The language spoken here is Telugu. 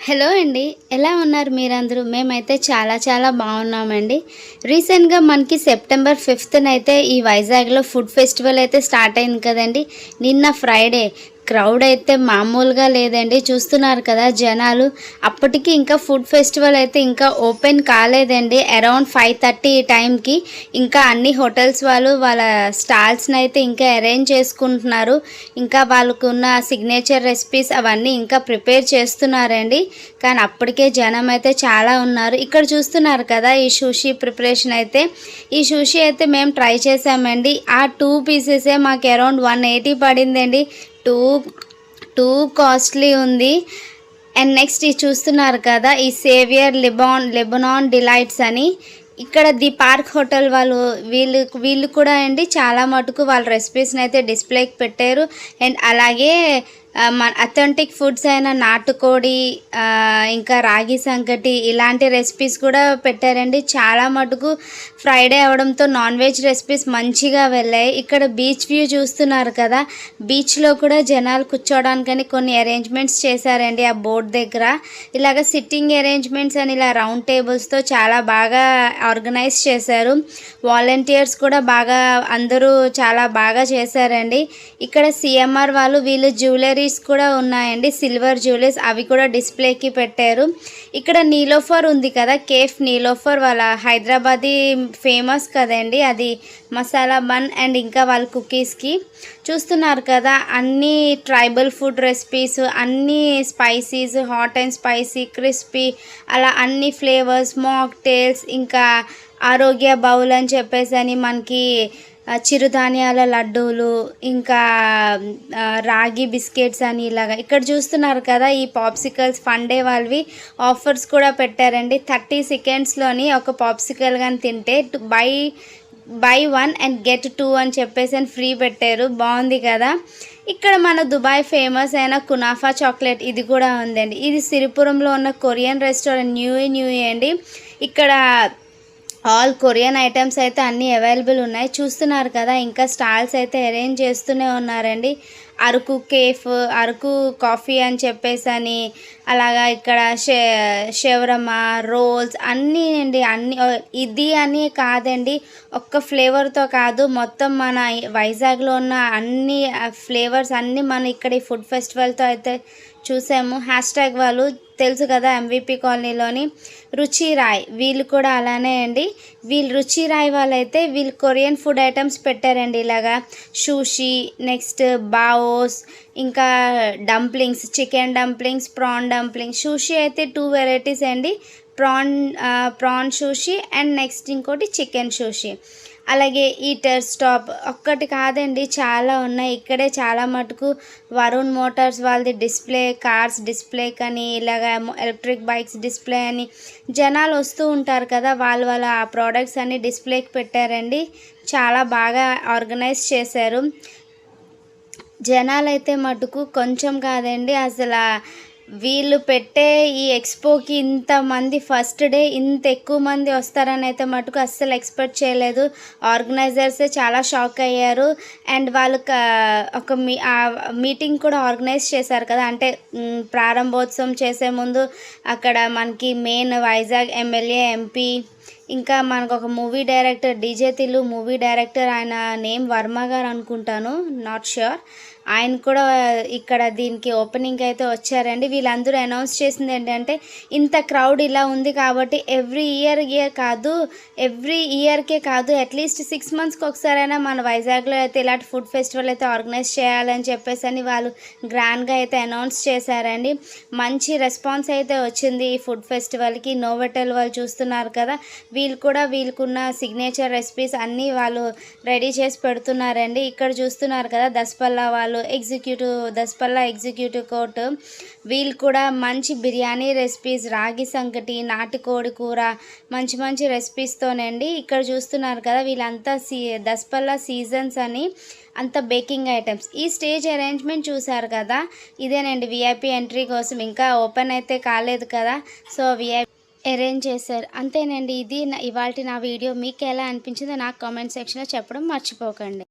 హలో అండి, ఎలా ఉన్నారు మీరందరూ? మేమైతే చాలా బాగున్నామండి. రీసెంట్గా మనకి సెప్టెంబర్ 5th అయితే ఈ వైజాగ్లో ఫుడ్ ఫెస్టివల్ అయితే స్టార్ట్ అయింది కదండి. నిన్న ఫ్రైడే క్రౌడ్ అయితే మామూలుగా లేదండి. చూస్తున్నారు కదా జనాలు. అప్పటికి ఇంకా ఫుడ్ ఫెస్టివల్ అయితే ఇంకా ఓపెన్ కాలేదండి. అరౌండ్ 5:30 టైంకి ఇంకా అన్ని హోటల్స్ వాళ్ళు వాళ్ళ స్టాల్స్ని అయితే ఇంకా అరేంజ్ చేసుకుంటున్నారు. ఇంకా వాళ్ళకు ఉన్న సిగ్నేచర్ రెసిపీస్ అవన్నీ ఇంకా ప్రిపేర్ చేస్తున్నారండి. కానీ అప్పటికే జనం అయితే చాలా ఉన్నారు. ఇక్కడ చూస్తున్నారు కదా ఈ సుషి ప్రిపరేషన్ అయితే. ఈ సుషి అయితే మేము ట్రై చేసామండి. ఆ 2 పీసెసే మాకు అరౌండ్ 180 పడిందండి. టూ కాస్ట్లీ ఉంది. అండ్ నెక్స్ట్ ఇది చూస్తున్నారు కదా ఈ సేవియర్ లెబనాన్ డిలైట్స్ అని. ఇక్కడ ది పార్క్ హోటల్ వాళ్ళు వీళ్ళు కూడా అండి చాలా మటుకు వాళ్ళ రెసిపీస్ని అయితే డిస్ప్లేకి పెట్టారు. అండ్ అలాగే మన అథెంటిక్ ఫుడ్స్ అయిన నాటుకోడి, ఇంకా రాగి సంకటి ఇలాంటి రెసిపీస్ కూడా పెట్టారండి. చాలా మటుకు ఫ్రైడే అవడంతో నాన్ వెజ్ రెసిపీస్ మంచిగా వెళ్ళాయి. ఇక్కడ బీచ్ వ్యూ చూస్తున్నారు కదా. బీచ్లో కూడా జనాలు కూర్చోవడానికని కొన్ని అరేంజ్మెంట్స్ చేశారండి. ఆ బోర్డ్ దగ్గర ఇలాగ సిట్టింగ్ అరేంజ్మెంట్స్ అని ఇలా రౌండ్ టేబుల్స్తో చాలా బాగా ఆర్గనైజ్ చేశారు. వాలంటీర్స్ కూడా బాగా అందరూ చాలా బాగా చేశారండి. ఇక్కడ సిఎంఆర్ వాళ్ళు వీళ్ళు జ్యువెలరీస్ కూడా ఉన్నాయండి. సిల్వర్ జ్యువెలరీస్ అవి కూడా డిస్ప్లేకి పెట్టారు. ఇక్కడ నీలోఫర్ ఉంది కదా, కేఫ్ నీలోఫర్ వాళ్ళ హైదరాబాదీ ఫేమస్ కదండి. అది మసాలా బన్ అండ్ ఇంకా వాళ్ళ కుకీస్కి చూస్తున్నారు కదా. అన్ని ట్రైబల్ ఫుడ్ రెసిపీస్, అన్ని spices, hot and spicy, crispy అలా అన్ని ఫ్లేవర్స్, మాక్టైల్స్, ఇంకా ఆరోగ్య బౌల్ అని చెప్పేసి అని మనకి చిరుధాన్యాల లడ్డూలు, ఇంకా రాగి బిస్కెట్స్ అని ఇలాగా. ఇక్కడ చూస్తున్నారు కదా ఈ పాప్సికల్స్ ఫండే వాళ్ళవి ఆఫర్స్ కూడా పెట్టారండి. 30 సెకండ్స్లోని ఒక పాప్సికల్ కానీ తింటే బై 1 అండ్ గెట్ 2 అని చెప్పేసి అని ఫ్రీ పెట్టారు. బాగుంది కదా. ఇక్కడ మన దుబాయ్ ఫేమస్ అయిన కునాఫా చాక్లెట్ ఇది కూడా ఉందండి. ఇది సిరిపురంలో ఉన్న కొరియన్ రెస్టారెంట్ న్యూ అండి. ఇక్కడ ఆల్ కొరియన్ ఐటమ్స్ అయితే అన్నీ అవైలబుల్ ఉన్నాయి. చూస్తున్నారు కదా. ఇంకా స్టాల్స్ అయితే అరేంజ్ చేస్తూనే ఉన్నారండి. అరకు కేఫ్, అరకు కాఫీ అని చెప్పేసి అని అలాగా. ఇక్కడ షవర్మా, రోల్స్ అన్నీ అండి. అన్నీ ఇది అని కాదండి, ఒక్క ఫ్లేవర్తో కాదు, మొత్తం మన వైజాగ్లో ఉన్న అన్ని ఫ్లేవర్స్ అన్నీ మనం ఇక్కడ ఈ ఫుడ్ ఫెస్టివల్తో అయితే చూసాము. హ్యాష్ట్యాగ్ వాళ్ళు తెలుసు కదా ఎంవిపి కాలనీలోని రుచి రాయ్ వీళ్ళు కూడా అలానే అండి. వీళ్ళు రుచి రాయ్ వాళ్ళైతే వీళ్ళు కొరియన్ ఫుడ్ ఐటమ్స్ పెట్టారండి. ఇలాగా షూషి, నెక్స్ట్ బావోస్, ఇంకా dumplings, chicken dumplings, prawn dumplings. Sushi అయితే 2 వెరైటీస్ అండి. ప్రాన్ షూషి అండ్ నెక్స్ట్ ఇంకోటి చికెన్ షూషి. అలాగే ఈటర్ స్టాప్ ఒక్కటి కాదండి, చాలా ఉన్నాయి. ఇక్కడే చాలా మటుకు వరుణ్ మోటార్స్ వాళ్ళది డిస్ప్లే, కార్స్ డిస్ప్లే కానీ ఇలాగ ఎలక్ట్రిక్ బైక్స్ డిస్ప్లే అని జనాలు వస్తూ ఉంటారు కదా, వాళ్ళ ఆ ప్రోడక్ట్స్ అన్ని డిస్ప్లేకి పెట్టారండి. చాలా బాగా ఆర్గనైజ్ చేశారు. జనాలైతే మటుకు కొంచెం కాదండి, అసలు వీళ్ళు పెట్టే ఈ ఎక్స్పోకి ఇంతమంది ఫస్ట్ డే ఇంత ఎక్కువ మంది వస్తారని అయితే మటుకు అస్సలు ఎక్స్పెక్ట్ చేయలేదు. ఆర్గనైజర్సే చాలా షాక్ అయ్యారు. అండ్ వాళ్ళు ఒక మీటింగ్ కూడా ఆర్గనైజ్ చేశారు కదా. అంటే ప్రారంభోత్సవం చేసే ముందు అక్కడ మనకి మెయిన్ వైజాగ్ ఎమ్మెల్యే, ఎంపీ, ఇంకా మనకు ఒక movie director, DJ Tillu movie director, ఆయన నేమ్ వర్మ గారు అనుకుంటాను, నాట్ ష్యూర్. ఆయన కూడా ఇక్కడ దీనికి ఓపెనింగ్ అయితే వచ్చారండి. వీళ్ళందరూ అనౌన్స్ చేసింది ఏంటంటే ఇంత క్రౌడ్ ఇలా ఉంది కాబట్టి ఎవ్రీ ఇయర్కే కాదు అట్లీస్ట్ 6 monthsకి ఒకసారైనా మన వైజాగ్లో అయితే ఇలాంటి ఫుడ్ ఫెస్టివల్ అయితే ఆర్గనైజ్ చేయాలని చెప్పేసి అని వాళ్ళు గ్రాండ్గా అయితే అనౌన్స్ చేశారండి. మంచి రెస్పాన్స్ అయితే వచ్చింది ఈ ఫుడ్ ఫెస్టివల్కి. నోవెటల్ వాళ్ళు చూస్తున్నారు కదా, వీళ్ళు కూడా వీళ్ళకున్న సిగ్నేచర్ రెసిపీస్ అన్నీ వాళ్ళు రెడీ చేసి పెడుతున్నారండి. ఇక్కడ చూస్తున్నారు కదా దస్పల్లా వాళ్ళు దస్పల్లా ఎగ్జిక్యూటివ్ కోర్ట్, వీళ్ళు కూడా మంచి బిర్యానీ రెసిపీస్, రాగి సంకటి, నాటుకోడి కూర, మంచి రెసిపీస్తోనండి. ఇక్కడ చూస్తున్నారు కదా వీళ్ళంతా దస్పల్లా సీజన్స్ అని అంత బేకింగ్ ఐటమ్స్. ఈ స్టేజ్ అరేంజ్మెంట్ చూసారు కదా, ఇదేనండి విఐపి ఎంట్రీ కోసం. ఇంకా ఓపెన్ అయితే కాలేదు కదా, సో విఐపి అరేంజ్ చేశారు. అంతేనండి, ఇది ఇవాళ నా వీడియో. మీకు ఎలా అనిపించిందో నాకు కామెంట్ సెక్షన్లో చెప్పడం మర్చిపోకండి.